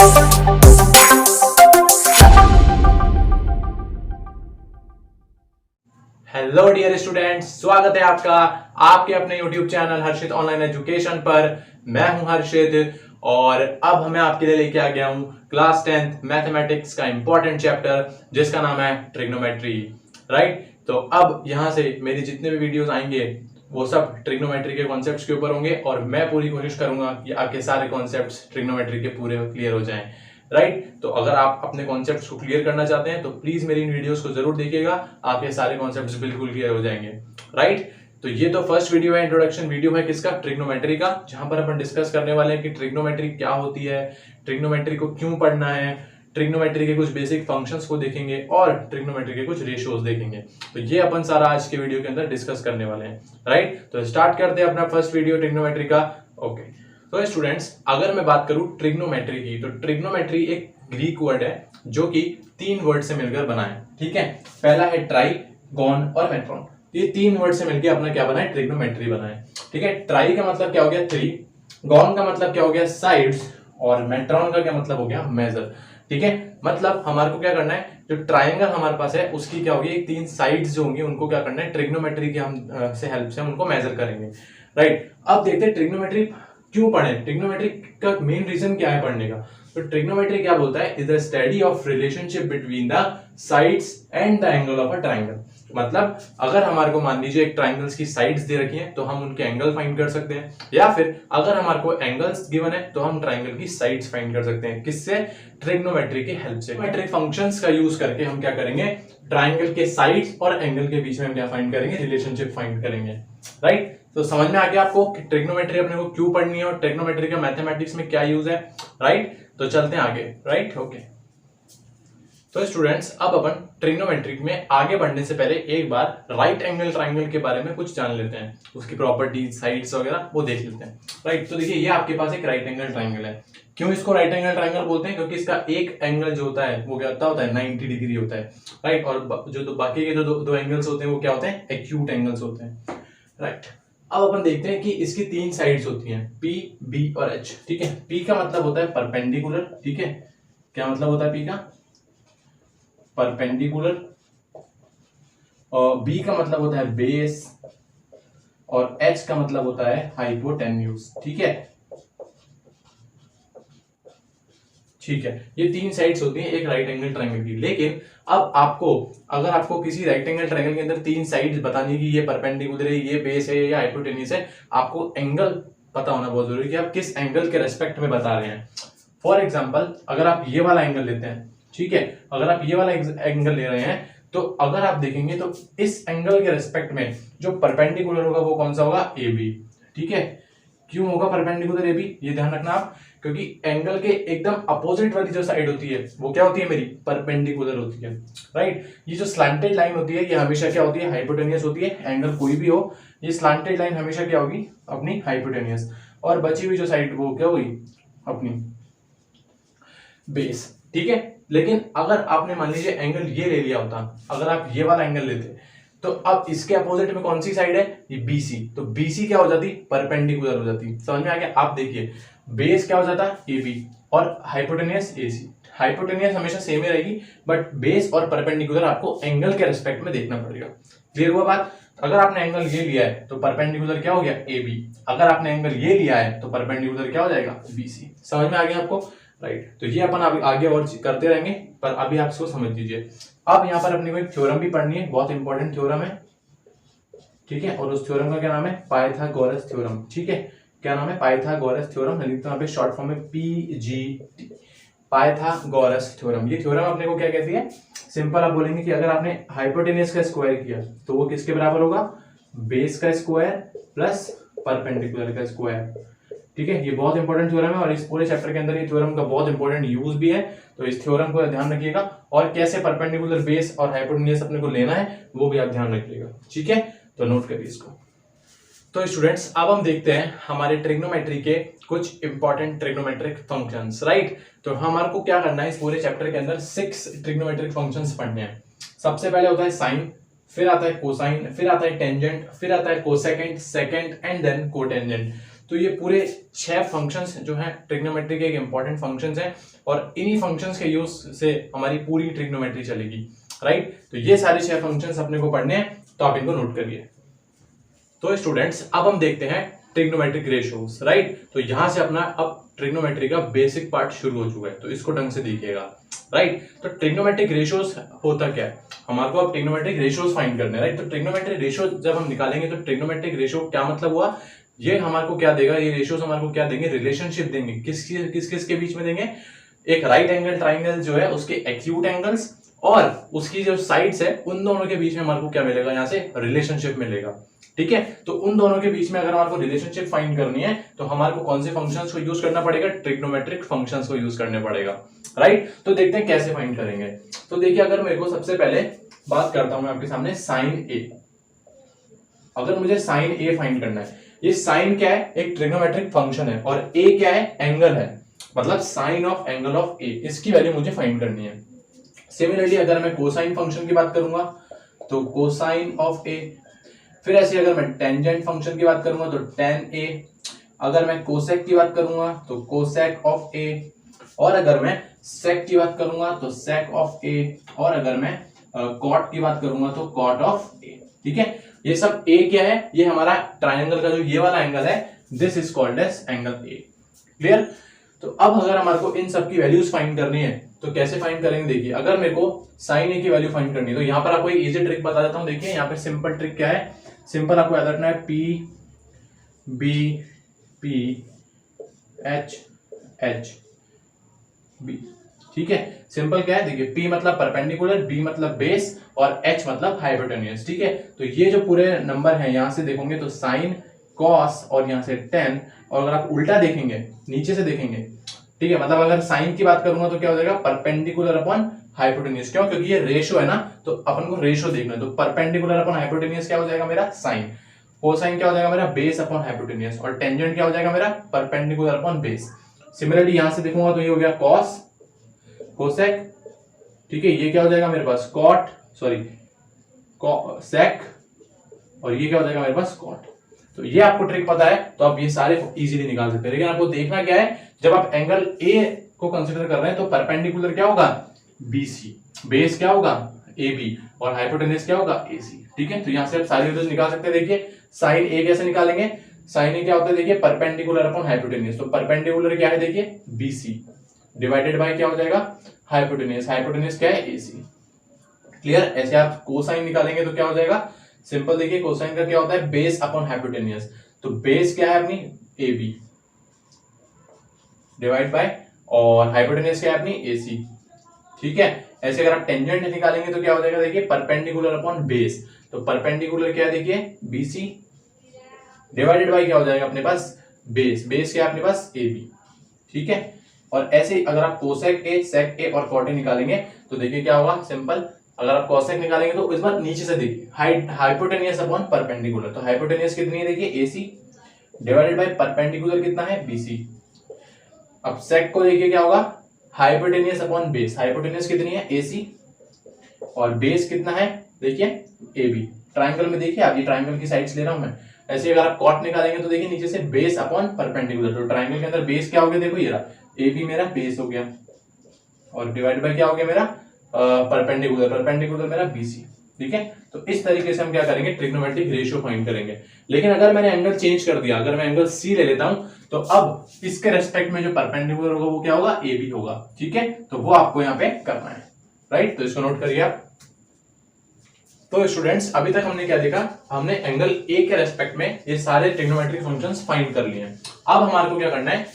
Hello dear students, स्वागत है आपका आपके अपने YouTube चैनल हर्षित ऑनलाइन एजुकेशन पर। मैं हूं हर्षित और अब मैं आपके लिए लेके आ गया हूं क्लास 10th मैथमेटिक्स का इंपॉर्टेंट चैप्टर जिसका नाम है ट्रिग्नोमेट्री। राइट, तो अब यहां से मेरे जितने भी वीडियोस आएंगे वो सब ट्रिग्नोमेट्री के कॉन्सेप्ट्स के ऊपर होंगे और मैं पूरी कोशिश करूंगा कि आपके सारे कॉन्सेप्ट्स ट्रिग्नोमेट्री के पूरे क्लियर हो जाएं। राइट, तो अगर आप अपने कॉन्सेप्ट्स को क्लियर करना चाहते हैं तो प्लीज मेरी इन वीडियोस को जरूर देखिएगा, आपके सारे कॉन्सेप्ट्स बिल्कुल क्लियर हो जाएंगे। राइट, तो ये तो फर्स्ट वीडियो है, इंट्रोडक्शन वीडियो है किसका, ट्रिग्नोमेट्री का, जहां पर अपन डिस्कस करने वाले हैं कि ट्रिग्नोमेट्री क्या होती है, ट्रिग्नोमेट्री को क्यों पढ़ना है, ट्रिग्नोमेट्री के कुछ बेसिक फंक्शंस को देखेंगे और ट्रिग्नोमेट्री के कुछ रेशियोज देखेंगे। तो ये अपन सारा आज के वीडियो के अंदर डिस्कस करने वाले हैं। राइट, तो स्टार्ट करते हैं अपना फर्स्ट वीडियो ट्रिग्नोमेट्री का। ओके, तो स्टूडेंट्स अगर मैं बात करूं ट्रिग्नोमेट्री की, तो ट्रिग्नोमेट्री एक ग्रीक वर्ड है जो कि 3 वर्ड से मिलकर बना है। ठीक है, पहला है ट्राई, गॉन और मेट्रॉन। ये 3 वर्ड से मिलकर अपना क्या बना है, ट्रिग्नोमेट्री बना है। ठीक है, ट्राई का मतलब क्या हो गया 3, गॉन का मतलब क्या हो गया साइड्स और मेट्रॉन का क्या मतलब हो गया मेजर। ठीक है, मतलब हमारे को क्या करना है, जो ट्रायंगल हमारे पास है उसकी क्या होगी, 3 साइड्स जो होंगी उनको क्या करना है, ट्रिग्नोमेट्री की हम से हेल्प से हम उनको मेजर करेंगे। राइट, अब देखते हैं ट्रिग्नोमेट्री क्यों पढ़े, ट्रिग्नोमेट्री का मेन रीजन क्या है पढ़ने का। तो ट्रिग्नोमेट्री क्या बोलता है, is the study of relationship between the sides and the angle of a triangle. मतलब अगर हमारे को मान लीजिए एक ट्रायंगल्स की साइड्स दे रखी हैं तो हम उनके एंगल फाइंड कर सकते हैं, या फिर अगर हमारे को एंगल्स गिवन है तो हम ट्रायंगल की साइड्स फाइंड कर सकते हैं। किससे, ट्रिग्नोमेट्री की हेल्प से। ट्रिग्नोमेट्रिक फंक्शंस का यूज करके हम क्या करेंगे, ट्रायंगल के साइड्स और एंगल के बीच में हम क्या फाइंड करेंगे, रिलेशनशिप फाइंड करेंगे। राइट, तो समझ में आ गया आपको कि ट्रिग्नोमेट्री अपने को क्यों पढ़नी है और ट्रिग्नोमेट्री का मैथमेटिक्स में क्या यूज है। राइट, तो चलते हैं आगे। राइट, ओके, तो स्टूडेंट्स अब अपन ट्रिग्नोमेट्री में आगे बढ़ने से पहले एक बार राइट एंगल ट्रायंगल के बारे में कुछ जान लेते हैं, उसकी प्रॉपर्टीज, साइड्स वगैरह वो देख लेते हैं। राइट, तो देखिए ये आपके पास एक राइट एंगल ट्रायंगल है। क्यों इसको राइट एंगल ट्रायंगल बोलते हैं, क्योंकि इसका एक एंगल जो होता है वो क्या होता है 90 डिग्री होता है। राइट, और जो बाकी के जो दो एंगल्स होते हैं वो क्या होते हैं, एक्यूट एंगल्स होते हैं। राइट, अब अपन देखते हैं कि इसकी 3 साइड्स होती हैं, P, B और H। ठीक है, P का मतलब होता है परपेंडिकुलर। ठीक है, क्या मतलब होता है P का, परपेंडिकुलर, और B का मतलब होता है बेस, और H का मतलब होता है हाइपोटेन्यूज। ठीक है, ठीक है, ये 3 साइड्स होती हैं एक राइट एंगल ट्रायंगल की। लेकिन अब आपको अगर आपको किसी राइट एंगल ट्रायंगल के अंदर 3 साइड्स बतानी कि ये परपेंडिकुलर है, ये बेस है या हाइपोटेन्यूज है, आपको एंगल पता होना बहुत जरूरी है कि आप किस एंगल के रेस्पेक्ट में बता रहे हैं। फॉर एग्जाम्पल अगर आप ये वाला एंगल लेते हैं, ठीक है, अगर आप ये वाला एंगल ले रहे हैं तो अगर आप देखेंगे तो इस एंगल के रेस्पेक्ट में जो परपेंडिकुलर होगा वो कौन सा होगा, ए बी। ठीक है, क्यों होगा परपेंडिकुलर ए बी, ये ध्यान रखना आप, क्योंकि एंगल के एकदम अपोजिट वाली जो साइड होती है वो क्या होती है, मेरी परपेंडिकुलर होती है। राइट, ये जो स्लैंटेड लाइन होती है ये हमेशा क्या होती है, हाइपोटेन्यूज होती है। एंगल कोई भी हो, ये स्लैंटेड लाइन हमेशा क्या होगी, अपनी हाइपोटेन्यूज, और बची हुई जो साइड वो क्या होगी, अपनी बेस। ठीक है, लेकिन अगर आपने मान लीजिए एंगल ये ले लिया होता, अगर आप ये वाला एंगल लेते तो अब इसके अपोजिट में कौन सी साइड है, ये BC, तो BC क्या हो जाती, परपेंडिकुलर हो जाती। समझ में आ गया, आप देखिए बेस क्या हो जाता है AB और हाइपोटेन्यूज AC। हाइपोटेन्यूज हमेशा सेम ही रहेगी बट बेस और परपेंडिकुलर आपको एंगल के रेस्पेक्ट में देखना पड़ेगा। क्लियर हुआ बात, अगर आपने एंगल ये लिया है तो परपेंडिकुलर क्या हो गया, AB, अगर आपने एंगल ये लिया है तो परपेंडिकुलर क्या हो जाएगा, BC। समझ में आ गया आपको। राइट, तो ये अपन आगे और करते रहेंगे पर अभी आप इसको समझ लीजिए। अब यहाँ पर अपने को एक थ्योरम भी पढ़नी है, बहुत इंपॉर्टेंट थ्योरम है। ठीक है, और उस थ्योरम का क्या नाम है, पाइथागोरस थ्योरम। ठीक है, क्या नाम है, पाइथागोरस थ्योरम। मैं लिखता हूँ यहाँ पे शॉर्ट फॉर्म में PGT, पाइथागोरस थ्योरम। ये थ्योरम अपने को क्या कहती है, सिंपल आप बोलेंगे कि अगर आपने हाइपोटेन्यूज का स्क्वायर किया तो वो किसके बराबर होगा, बेस का स्क्वायर प्लस परपेंडिकुलर का स्क्वायर। ठीक है, ये बहुत इंपॉर्टेंट थ्योरम है और इस पूरे चैप्टर के अंदर ये थ्योरम का बहुत इंपॉर्टेंट यूज भी है, तो इस थ्योरम को ध्यान रखिएगा और कैसे परपेंडिकुलर बेस और हाइपोटेन्यूज अपने को लेना है वो भी आप ध्यान रखिएगा। ठीक है, तो नोट करिए इसको। तो स्टूडेंट्स अब हम देखते हैं हमारे ट्रिग्नोमेट्री के कुछ इंपॉर्टेंट ट्रिग्नोमेट्रिक फंक्शंस। राइट, तो हमारे को क्या करना है, इस पूरे चैप्टर के अंदर 6 ट्रिग्नोमेट्रिक फंक्शंस पढ़ने हैं। सबसे पहले होता है साइन, फिर आता है कोसाइन, फिर आता है टेंजेंट, फिर आता है cosecant, secant and then cotangent. तो ये पूरे 6 फंक्शंस जो हैं ट्रिग्नोमेट्री के एक इंपॉर्टेंट फंक्शंस हैं और इन्हीं फंक्शंस के यूज से हमारी पूरी ट्रिग्नोमेट्री चलेगी, राइट। तो ये सारे 6 फंक्शंस अपने को पढ़ने हैं, तो आप इनको नोट करिए। तो स्टूडेंट्स अब हम देखते हैं ट्रिग्नोमेट्रिक रेशियोज, राइट। तो यहां से अपना अब ट्रिग्नोमेट्री का बेसिक पार्ट शुरू हो चुका है, तो इसको ढंग से देखिएगा, राइट। तो ट्रिग्नोमेट्रिक रेशियोज होता क्या है, हमारे को अब ट्रिग्नोमेट्रिक रेशियोज फाइंड करने हैं, राइट। तो ट्रिग्नोमेट्रिक रेशियो जब हम निकालेंगे तो ट्रिग्नोमेट्रिक रेशियो क्या मतलब हुआ, ये हमारे को क्या देगा, ये रेशियोज हमारे को क्या देंगे, रिलेशनशिप देंगे। किस के बीच में देंगे, एक राइट एंगल ट्राइंगल जो है उसके एक्यूट एंगल्स और उसकी जो साइड्स है उन दोनों के बीच में हमारे को क्या मिलेगा, यहाँ से रिलेशनशिप मिलेगा, ठीक है। तो उन दोनों के बीच में अगर हमारे को रिलेशनशिप फाइंड करनी है तो हमारे को कौन से फंक्शंस को यूज करना पड़ेगा, ट्रिग्नोमेट्रिक फंक्शंस को यूज करने पड़ेगा, राइट। तो देखते हैं कैसे फाइंड करेंगे। तो देखिए, अगर मेरे को सबसे पहले बात करता हूं मैं आपके सामने साइन ए। अगर मुझे साइन ए फाइंड करना है, ये साइन क्या है, एक ट्रिग्नोमेट्रिक फंक्शन है और ए क्या है, एंगल है, मतलब साइन ऑफ एंगल ऑफ ए, इसकी वैल्यू मुझे फाइंड करनी है। सिमिलरली अगर मैं कोसाइन फंक्शन की बात करूंगा तो कोसाइन ऑफ ए, फिर ऐसे अगर मैं टेंजेंट फंक्शन की बात करूंगा तो टेन ए, अगर मैं कोसेक की बात करूंगा तो कोसेक ऑफ ए, और अगर मैं सेक की बात करूंगा तो सेक ऑफ ए, और अगर मैं कॉट की बात करूंगा तो कॉट ऑफ ए, ठीक है। ये सब ए क्या है, ये हमारा ट्राइंगल का जो ये वाला एंगल है, this is called as angle A, clear. तो अब अगर हमारे को इन सब की वैल्यूज फाइंड करनी है तो कैसे फाइंड करेंगे, देखिए अगर मेरे को साइन ए की वैल्यू फाइंड करनी है तो यहाँ पर आपको एक इजी ट्रिक बता देता हूँ। देखिए यहाँ पे सिंपल ट्रिक क्या है, सिंपल आपको याद रखना है P B P H H B, ठीक है। सिंपल क्या है, देखिए पी मतलब परपेंडिकुलर, बी मतलब बेस और एच मतलब हाइपोटेन्यूज, ठीक है। तो ये जो पूरे नंबर है यहां से देखोगे तो साइन कॉस और यहां से टेन, और अगर आप उल्टा देखेंगे नीचे से देखेंगे, ठीक है, मतलब अगर साइन की बात करूंगा तो क्या हो जाएगा, परपेंडिकुलर अपॉन हाइपोटेन्यूज। क्यों, क्योंकि ये रेशो है ना, तो अपन को रेशो देखना है, तो परपेंडिकुलर अपॉन हाइपोटेन्यूज क्या हो जाएगा मेरा, साइन। कोसाइन क्या हो जाएगा मेरा, बेस अपॉन हाइपोटेन्यूज, और टेंजेंट क्या हो जाएगा मेरा, परपेंडिकुलर अपॉन बेस। सिमिलरली यहां से देखूंगा तो ये हो गया कॉस कोसेक, ठीक है, ये क्या हो जाएगा मेरे पास कॉट, सॉरी सेक, और ये क्या हो जाएगा मेरे पास कॉट। तो ये आपको ट्रिक पता है तो आप ये सारे इजीली निकाल सकते हैं। लेकिन आपको देखना क्या है, जब आप एंगल ए को कंसीडर कर रहे हैं तो परपेंडिकुलर क्या होगा, बीसी, बेस क्या होगा, AB, और हाइपोटेन्यूज क्या होगा, AC, ठीक है। तो यहां से आप सारी वैल्यूज निकाल सकते हैं। देखिए साइन ए कैसे निकालेंगे, साइन ए क्या होता है, देखिए परपेंडिकुलर अपॉन हाइपोटेन्यूज, तो परपेंडिकुलर क्या है, देखिए BC डिवाइडेड बाय क्या हो जाएगा, हाइपोटेन्यूज, हाइपोटेन्यूज क्या है, AC, क्लियर। ऐसे आप कोसाइन निकालेंगे तो क्या हो जाएगा, सिंपल देखिए कोसाइन का क्या होता है, बेस अपॉन हाइपोटेन्यूज, तो बेस क्या है अपनी AB डिवाइड बाय, और हाइपोटेन्यूज क्या है अपनी AC, ठीक है। ऐसे अगर आप टेंजेंट निकालेंगे तो क्या हो जाएगा, देखिए परपेंडिकुलर अपॉन बेस, तो परपेंडिकुलर क्या है, देखिए BC डिवाइडेड बाय क्या हो जाएगा अपने पास, बेस, बेस क्या है अपने पास AB, ठीक है। और ऐसे अगर आप कोसेक ए, सेक ए और कॉट ए निकालेंगे तो देखिए क्या होगा, सिंपल अगर आप कोसेक निकालेंगे तो इस बार नीचे से देखिए हाइपोटेन्यूज अपॉन परपेंडिकुलर, तो हाइपोटेन्यूज कितनी है, देखिए AC डिवाइडेड बाय परपेंडिकुलर कितना है, BC। अब सेक को देखिए क्या होगा, हाइपोटेन्यूज अपॉन बेस, हाइपोटेन्यूज कितनी है, AC, और बेस कितना है, देखिए AB। ट्राइंगल में देखिए, आप ये ट्राइंगल की साइड्स ले रहा हूं मैं। ऐसे अगर आप कॉट निकालेंगे तो देखिए नीचे से बेस अपॉन परपेंडिकुलर, तो ट्राइंगल के अंदर बेस क्या हो गया, देखो ये रहा AB मेरा बेस हो गया, और डिवाइड बाय क्या हो गया मेरा परपेंडिकुलर, परपेंडिकुलर मेरा BC, ठीक है। तो इस तरीके से हम क्या करेंगे, ट्रिग्नोमेट्रिक रेशियो फाइंड करेंगे। लेकिन अगर मैंने एंगल चेंज कर दिया, अगर मैं एंगल C ले लेता हूं तो अब इसके रेस्पेक्ट में जो परपेंडिकुलर होगा वो क्या होगा, AB होगा, ठीक है। तो वो आपको यहाँ पे करना है, राइट। तो इसको नोट करिए आप। तो स्टूडेंट्स अभी तक हमने क्या देखा, हमने एंगल A के रेस्पेक्ट में ये सारे ट्रिग्नोमेट्रिक फंक्शंस फाइंड कर लिए हैं। अब हमारे को क्या करना है,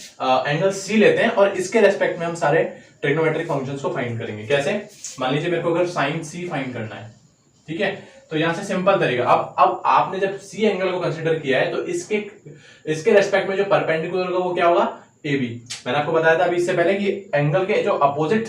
एंगल C लेते हैं और इसके रेस्पेक्ट में हम सारे ट्रिग्नोमेट्रिक फंक्शंस को फाइंड करेंगे। कैसे, मान लीजिए मेरे को अगर साइन C फाइंड करना है, ठीक है, तो यहां से सिंपल तरीका, अब आपने जब C एंगल को कंसीडर किया है तो इसके रेस्पेक्ट में जो परपेंडिकुलर होगा वो क्या होगा, AB। मैंने आपको बताया था अभी इससे पहले कि एंगल के जो अपोजिट,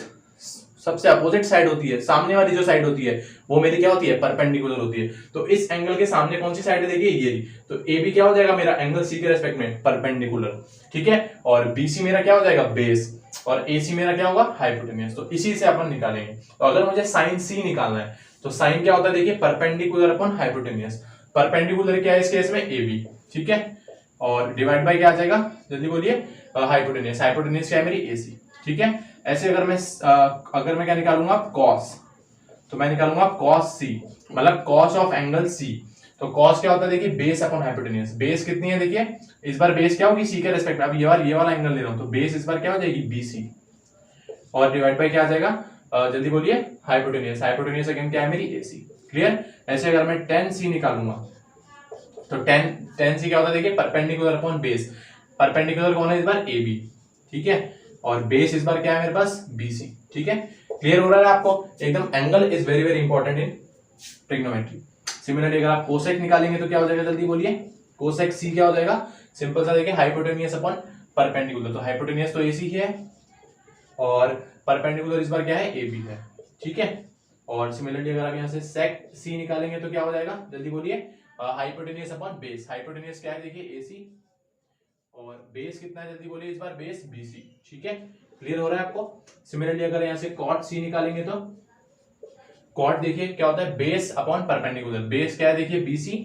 सबसे अपोजिट साइड होती है, सामने वाली जो साइड होती है वो मेरी क्या होती है, परपेंडिकुलर होती है। तो इस एंगल के सामने कौन सी साइड है, देखिए ये, तो AB क्या हो जाएगा मेरा एंगल C के रेस्पेक्ट में परपेंडिकुलर, ठीक है, और BC मेरा क्या हो जाएगा, बेस, और AC मेरा क्या होगा, हाइपोटेन्यूज। तो इसी से अपन निकालेंगे। तो अगर मुझे साइन C निकालना है तो साइन क्या होता है, देखिए परपेंडिकुलर अपॉन हाइपोटेन्यूज, परपेंडिकुलर क्या है इस केस में, AB, ठीक है। और डिवाइड बाय क्या आ जाएगा, जल्दी बोलिए, हाइपोटेनियस। हाइपोटेनियस क्या है मेरी, AC, ठीक है। ऐसे अगर मैं क्या निकालूंगा, कॉस, तो मैं निकालूंगा कॉस C, मतलब कॉस ऑफ एंगल C। तो कॉस क्या होता है, देखिए बेस अपॉन हाइपोटेनियस। बेस कितनी है, देखिए इस बार बेस क्या होगी, C के रेस्पेक्ट में। अब ये वाला एंगल ले रहा हूं, तो बेस इस बार क्या हो जाएगी, BC, और डिवाइड बाय क्या आ जाएगा, जल्दी बोलिए, हाइपोटेनियस। हाइपोटेनियस अगेन क्या है मेरी, AC, क्लियर। ऐसे अगर मैं tan C निकालूंगा, तो tan C क्या होता है, देखिए परपेंडिकुलर अपॉन बेस। परपेंडिकुलर कौन है इस बार, AB, ठीक है, और बेस इस बार क्या है मेरे पास, BC, ठीक है। क्लियर हो रहा है आपको एकदम। Angle is very very important in trigonometry. Similarly अगर आप कोसेक निकालेंगे तो क्या हो जाएगा, जल्दी बोलिए, कोसेक C क्या हो जाएगा, सिंपल सा देखिए, हाइपोटेनियस अपॉन परपेंडिकुलर। तो हाइपोटेनियस तो AC है और परपेंडिकुलर इस बार क्या है, AB है, ठीक है। और सिमिलरली अगर आप यहाँ से सेक C निकालेंगे तो क्या हो जाएगा, जल्दी बोलिए, हाइपोटेनियस अपॉन बेस। हाइपोटेनियस क्या है, देखिए AC, और बेस कितना है, जल्दी बोलिए, इस बार बेस BC, ठीक है। क्लियर हो रहा है आपको। सिमिलरली अगर यहाँ से कॉट C निकालेंगे तो कॉट देखिए क्या होता है, बेस अपॉन परपेंडिकुलर। बेस क्या है, देखिए BC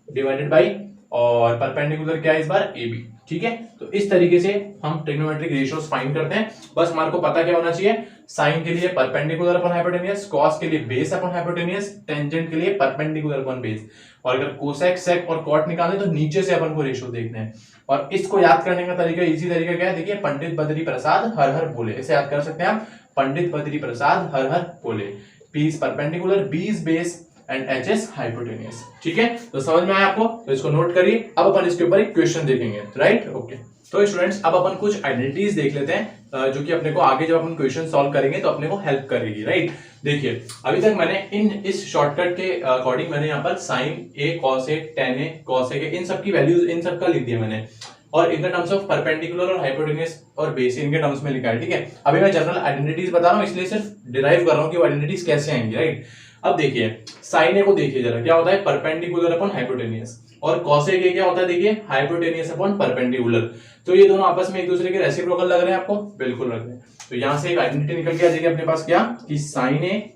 डिवाइडेड बाई, और परपेंडिकुलर क्या है इस बार, AB, ठीक है। तो इस तरीके से हम ट्रिग्नोमेट्रिक रेशियोज फाइंड करते हैं। बस हमारे को पता क्या होना चाहिए, साइन के लिए परपेंडिकुलर अपॉन हाइपोटेनियस, कॉस के लिए बेस अपॉन हाइपोटेनियस, टेंजेंट के लिए परपेंडिकुलर अपॉन बेस। और अगर कोसेक, सेक और कॉट निकालने तो नीचे से अपन को रेशियो देखने हैं। और इसको याद करने का तरीका, इजी तरीका क्या है, देखिए पंडित बद्री प्रसाद हर हर बोले, इसे याद कर सकते हैं आप, पंडित बद्री प्रसाद हर हर बोले। P is perpendicular, B is base and H is hypotenuse, ठीक है। तो समझ में आया आपको, तो इसको नोट करिए। अब अपन इसके ऊपर एक क्वेश्चन देखेंगे, राइट, ओके। तो स्टूडेंट्स अब अपन कुछ आइडेंटिटीज देख लेते हैं जो कि अपने को आगे जब अपन क्वेश्चन सॉल्व करेंगे तो अपने को हेल्प करेगी, राइट। देखिए अभी तक मैंने इस शॉर्टकट के अकॉर्डिंग मैंने यहाँ पर sine A cos A tan A cos A इन सब की वैल्यूज, इन सब का लिख दिया मैंने, और in the terms of perpendicular और हाइपोटेनियस और बेस इनके टर्म्स में लिखा है, ठीक है। अभी मैं जनरल आइडेंटिटीज बता रहा हूँ, इसलिए सिर्फ डिराइव कर रहा हूँ कि वो आइडेंटिटीज कैसे आएंगी, राइट। अब देखिए साइन ए को देखिए जरा, क्या होता है, परपेंडिकुलर अपॉन हाइपोटेनियस, और कॉस ए क्या होता है, देखिए हाइपोटेनियस अपॉन परपेंडिकुलर। तो ये दोनों आपस में एक दूसरे के रेसिप्रोकल लग रहे हैं आपको, बिल्कुल लग रहे हैं। तो यहां से एक आइडेंटिटी निकल के आ जाएगी अपने पास, क्या कि साइन ए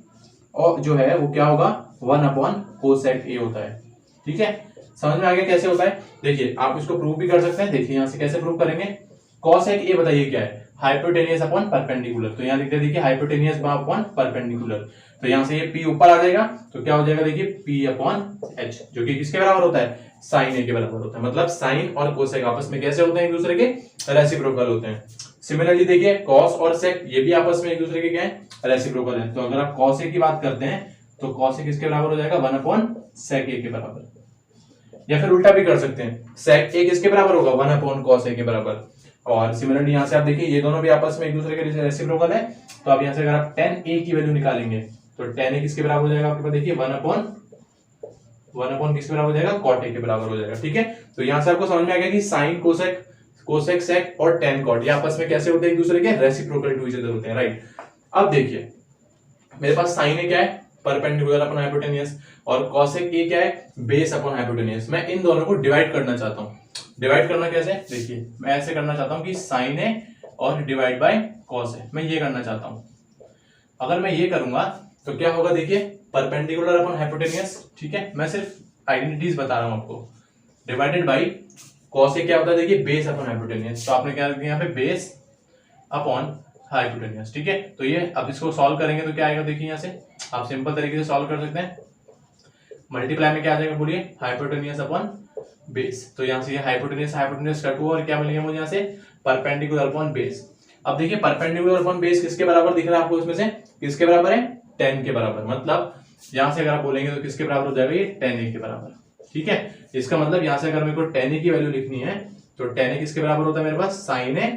और जो है वो क्या होगा, 1 अपॉन कोसेक ए होता है, ठीक है। समझ में आ गया कैसे होता है। देखिए आप इसको प्रूव भी कर सकते हैं, देखिए यहां से कैसे प्रूव करेंगे। कोसेक ए बताइए क्या है, हाइपोटेनियस अपॉन परपेंडिकुलर। तो यहाँ लिखते हैं, देखिए हाइपोटेनियस अपॉन परपेंडिकुलर। तो यहां से ये P ऊपर आ जाएगा, तो क्या हो जाएगा, देखिए P अपॉन H, जो कि किसके बराबर होता है, साइन ए के बराबर होता है। मतलब साइन और कोसेक आपस में कैसे होते हैं, एक दूसरे के रेसिप्रोकल होते हैं। सिमिलरली देखिए कॉस और सेक ये भी आपस में एक दूसरे के क्या है, रेसिप्रोकल है। तो अगर आप कॉस ए की बात करते हैं तो कॉस ए किसके बराबर हो जाएगा, 1 अपॉन सेक ए के बराबर। या फिर उल्टा भी कर सकते हैं, सेक ए किसके बराबर होगा, 1 अपॉन कॉस ए के बराबर। और सिमिलरली यहां से आप देखिए ये दोनों भी आपस में एक दूसरे के रेसिप्रोकल है। तो अब यहां से अगर आप tan a की वैल्यू निकालेंगे तो tan a किसके बराबर हो जाएगा आपके पास, देखिए 1 अपॉन किसके बराबर हो जाएगा, cot a के बराबर हो जाएगा, ठीक है। तो यहां से आपको समझ में आ गया कि साइन कोसेक, कोसेक सेक और tan cot ये आपस में कैसे होते हैं, एक दूसरे के रेसिप्रोकल टू ईच अदर होते हैं, राइट। अब देखिए मेरे पास साइन a क्या है, परपेंडिकुलर अपॉन हाइपोटेनियस, और कोसेक a क्या है, बेस अपॉन हाइपोटेनियस। मैं इन दोनों को डिवाइड करना चाहता हूं। डिवाइड करना कैसे, देखिए मैं ऐसे करना चाहता हूं कि साइन ए और डिवाइड बाय कॉस ए, मैं ये करना चाहता हूं। अगर मैं ये करूंगा तो क्या होगा, देखिए परपेंडिकुलर अपॉन हाइपोटेनियस, ठीक है। मैं सिर्फ आइडेंटिटीज बता रहा हूं आपको। डिवाइडेड बाय कॉस ए क्या होता है, देखिए बेस अपॉन हाइपोटेनियस। तो आपने क्या रख दिया यहाँ पे, बेस अपॉन हाइपोटेनियस, ठीक है। तो ये अब इसको सॉल्व करेंगे तो क्या आएगा, देखिए यहाँ से आप सिंपल तरीके से सॉल्व कर सकते हैं। मल्टीप्लाई में क्या आ जाएगा, बोलिए, हाइपोटेनियस अपॉन बेस। तो यहां से ये हाइपोटेनियस कट हुआ और क्या मिलेगा मुझे यहाँ से, परपेंडिकुलर अपॉन बेस। अब देखिए परपेंडिकुलर अपॉन बेस किसके बराबर दिख रहा है आपको, इसमें से किसके बराबर है, tan के बराबर। मतलब यहां से अगर आप बोलेंगे तो किसके बराबर हो जाएगा, ये tan a के बराबर, ठीक है। इसका मतलब यहां से अगर मेरे को tan a की वैल्यू लिखनी है तो tan a किसके बराबर होता है मेरे पास, sin a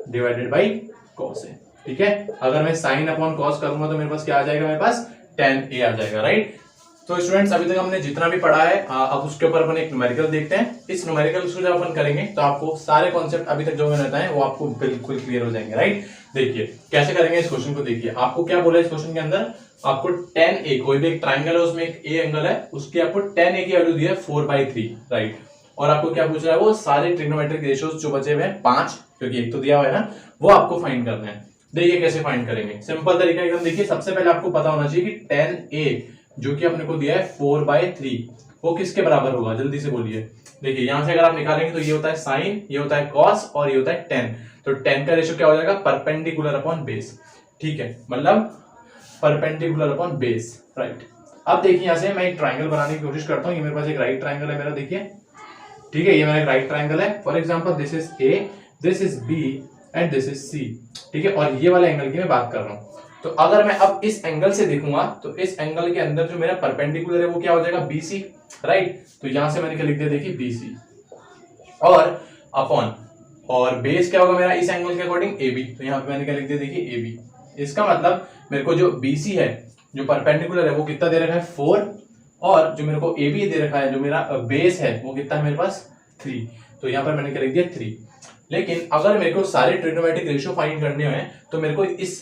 divided by cos a, ठीक है। अगर मैं sin अपॉन cos करूंगा तो मेरे पास क्या आ जाएगा, मेरे पास tan a आ जाएगा, राइट। तो स्टूडेंट्स अभी तक हमने जितना भी पढ़ा है अब उसके ऊपर अपन एक न्यूमेरिकल देखते हैं। इस न्यूमेरिकल को जब अपन करेंगे तो आपको सारे कॉन्सेप्ट अभी तक जो मैंने बताए वो आपको बिल्कुल क्लियर हो जाएंगे, राइट। देखिए कैसे करेंगे इस क्वेश्चन को, देखिए आपको क्या बोला है इस क्वेश्चन के अंदर, आपको tan a, कोई भी एक ट्राइंगल है उसमें एक a एंगल है, उसकी आपको tan a की वैल्यू दी है 4/3, राइट। और आपको क्या पूछ रहा है, वो सारे ट्रिग्नोमेट्रिक रेशियोज जो बचे हुए हैं 5, क्योंकि एक तो दिया हुआ है ना, वो आपको फाइंड करना है। देखिए कैसे फाइंड करेंगे, सिंपल तरीका एकदम। देखिए सबसे पहले आपको पता होना चाहिए कि tan a जो कि अपने को दिया है 4/3, वो किसके बराबर होगा, जल्दी से बोलिए। देखिए यहां से अगर आप निकालेंगे तो ये होता है साइन, ये होता है कॉस और ये होता है टेन। तो टेन का रेशियो क्या हो जाएगा, परपेंडिकुलर अपॉन बेस। ठीक है, मतलब परपेंडिकुलर अपॉन बेस, राइट। अब देखिए यहां से मैं एक ट्राइंगल बनाने की कोशिश करता हूं। ये मेरे पास एक राइट ट्राइंगल है मेरा, देखिए ठीक है, ये मेरा एक राइट ट्राइंगल है। For example this is A, this is B and this is C. ठीक है, और ये वाला एंगल की मैं बात कर रहा हूं। तो अगर मैं अब इस एंगल से देखूंगा तो इस एंगल के अंदर जो मेरा परपेंडिकुलर है वो क्या हो जाएगा, बीसी, राइट। तो यहां से मैंने क्या लिख दिया, देखिए बीसी और अपॉन, और बेस क्या होगा मेरा इस एंगल के अकॉर्डिंग, एबी। तो यहाँ पे मैंने क्या लिख दिया, देखिए एबी। इसका मतलब मेरे को जो बीसी है जो परपेंडिकुलर है वो कितना दे रखा है, 4, और जो मेरे को एबी दे रखा है जो मेरा बेस है वो कितना है मेरे पास, 3। तो यहाँ पर मैंने क्या लिख दिया, 3। लेकिन अगर मेरे को सारे ट्रिग्नोमेट्रिक रेशियो फाइंड करने हैं तो मेरे को इस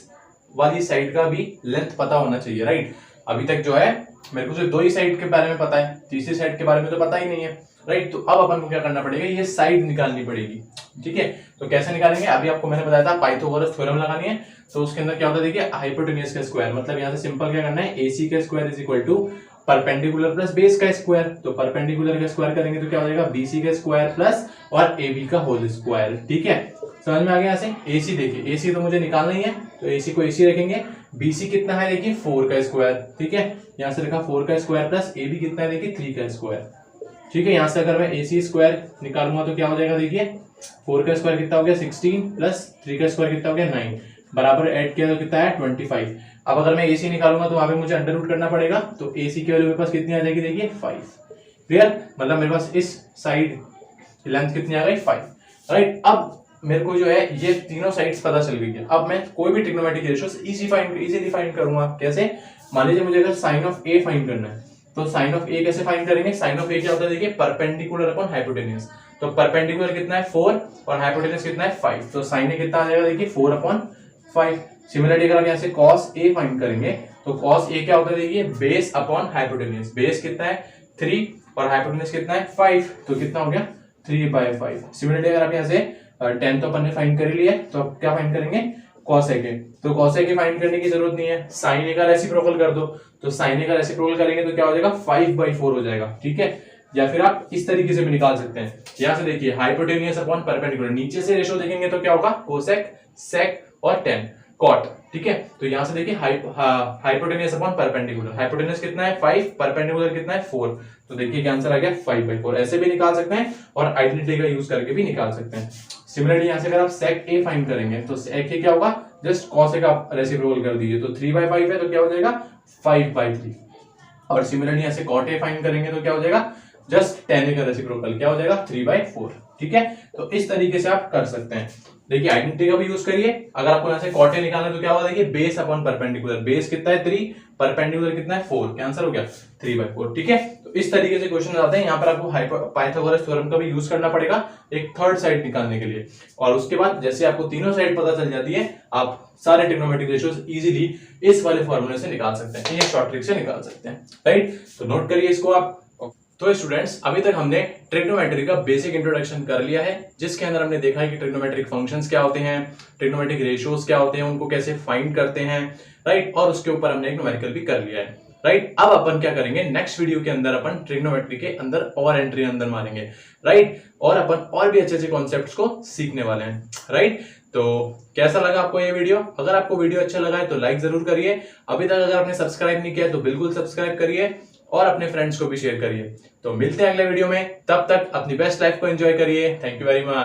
वाली साइड का भी लेंथ पता होना चाहिए, राइट। अभी तक जो है मेरे को सिर्फ 2 ही साइड के बारे में पता है, तीसरी साइड के बारे में तो पता ही नहीं है, राइट। तो अब अपन को क्या करना पड़ेगा, ये साइड निकालनी पड़ेगी। ठीक है, तो कैसे निकालेंगे, अभी आपको मैंने बताया था पाइथागोरस थ्योरम लगानी है। तो उसके अंदर क्या होता है, देखिए हाइपोटेन्यूज का स्क्वायर, मतलब यहाँ से सिंपल क्या करना है, AC का square is equal to perpendicular plus base का स्क्वायर। तो परपेंडिकुलर का स्क्वायर करेंगे तो क्या हो जाएगा, BC का स्क्वायर प्लस और AB का होल स्क्वायर। ठीक है, समझ में आ गया। ऐसे AC देखिए, AC तो मुझे निकालना ही है तो AC को AC रखेंगे। BC कितना है, देखिए 4 का स्क्वायर। ठीक है, यहाँ से लिखा 4 का स्क्वायर प्लस AB कितना है, देखिए 3 का स्क्वायर। ठीक है, यहाँ से अगर मैं AC स्क्वायर निकालूंगा तो क्या हो जाएगा, देखिए 4 का स्क्वायर कितना हो गया 16 प्लस 3 का स्क्वायर कितना हो गया 9, बराबर ऐड किया तो कितना है 25। अब अगर मैं AC निकालूंगा तो वहां पे मुझे अंडर रूट करना पड़ेगा, तो AC की वैल्यू मेरे पास कितनी आ जाएगी, देखिए 5। क्लियर, मतलब मेरे पास इस साइड लेंथ कितनी आ गई, 5, राइट। अब मेरे को जो है ये तीनों साइड्स पता चल गई है। अब मैं कोई भी ट्रिग्नोमेट्रिक रेशियोस इजीली फाइंड करूंगा। कैसे, मान लीजिए मुझे अगर साइन ऑफ A फाइंड करना है तो साइन ऑफ A कैसे फाइंड करेंगे, साइन ऑफ A क्या होता है, देखिए परपेंडिकुलर अपॉन हाइपोटेन्यूज। तो परपेंडिकुलर कितना है 4 और हाइपोटेन्यूज कितना है 5। तो साइन A कितना आ जाएगा, देखिए 4 अपॉन 5। सिमिलरली अगर हम यहाँ से कॉस A फाइंड करेंगे तो कॉस A क्या होता है, देखिए बेस अपॉन हाइपोटेन्यूज। बेस कितना है 3 और हाइपोटेन्यूज कितना है 5, तो कितना हो गया 3/5। सिमिलरली अगर आप यहाँ से 10 तो अपन ने फाइंड कर लिया, तो अब क्या फाइंड करेंगे, cos A के। तो cos A के फाइंड करने की जरूरत नहीं है, sin A का रेसिप्रोकल कर दो। तो sin A का रेसिप्रोकल करेंगे तो क्या हो जाएगा, 5/4 हो जाएगा। ठीक है, या फिर आप इस तरीके से भी निकाल सकते हैं। यहाँ से देखिए हाइपोटेन्यूज अपॉन परपेंडिकुलर, नीचे से रेशियो देखेंगे तो क्या होगा, कोसेक, सेक और टेन, कॉट। ठीक है, तो यहाँ से देखिए हाइपोटेन्यूज अपॉन परपेंडिकुलर, हाइपोटेन्यूज कितना है 5, परपेंडिकुलर कितना है 4। तो देखिए क्या आंसर आ गया 5/4। ऐसे भी निकाल सकते हैं और आइडेंटिटी का यूज करके भी निकाल सकते हैं। सिमिलरली यहाँ से अगर आप सेक A फाइंड करेंगे तो सेक A क्या होगा, जस्ट कॉस A का रेसिप्रोकल कर दीजिए। तो 3/5 है तो क्या हो जाएगा 5/3। और सिमिलरली यहाँ से कॉट A फाइंड करेंगे तो क्या हो जाएगा, जस्ट tan A का रेसिप्रोकल क्या हो जाएगा 3/4। ठीक है, तो इस तरीके से आप कर सकते हैं। देखिए आइडेंटिटी का भी यूज करिए। अगर आपको यहाँ से कॉट A निकालना है तो क्या होगा, देखिए बेस अपॉन परपेंडिकुलर, बेस कितना है 3, परपेंडिकुलर कितना है 4, क्या आंसर हो गया 3/4। ठीक है, तो इस तरीके से क्वेश्चन आते हैं। यहाँ पर आपको पाइथागोरस थ्योरम का भी यूज करना पड़ेगा एक थर्ड साइड निकालने के लिए। और उसके बाद जैसे आपको तीनों साइड पता चल जाती है, आप सारे ट्रिग्नोमेट्रिक रेशियोज इजीली इस वाले फॉर्मूले से निकाल सकते हैं, ये शॉर्ट ट्रिक से निकाल सकते हैं, राइट। तो नोट करिए इसको आप। तो स्टूडेंट्स, अभी तक हमने ट्रिग्नोमेट्री का बेसिक इंट्रोडक्शन कर लिया है, जिसके अंदर हमने देखा है कि ट्रिग्नोमेट्रिक फंक्शंस क्या होते हैं, ट्रिग्नोमेट्रिक रेशियोज क्या होते हैं, उनको कैसे फाइंड करते हैं, राइट। और उसके ऊपर हमने एक न्यूमेरिकल भी कर लिया है, राइट। अब अपन क्या करेंगे, नेक्स्ट वीडियो के अंदर अपन ट्रिग्नोमेट्री के अंदर और एंट्री अंदर मारेंगे, राइट। और अपन और भी अच्छे अच्छे कॉन्सेप्ट्स को सीखने वाले हैं, राइट। तो कैसा लगा आपको ये वीडियो? अगर आपको वीडियो अच्छा लगा है तो लाइक जरूर करिए। अभी तक अगर आपने सब्सक्राइब नहीं किया तो बिल्कुल सब्सक्राइब करिए और अपने फ्रेंड्स को भी शेयर करिए। तो मिलते हैं अगले वीडियो में, तब तक अपनी बेस्ट लाइफ को एंजॉय करिए। Thank you very much.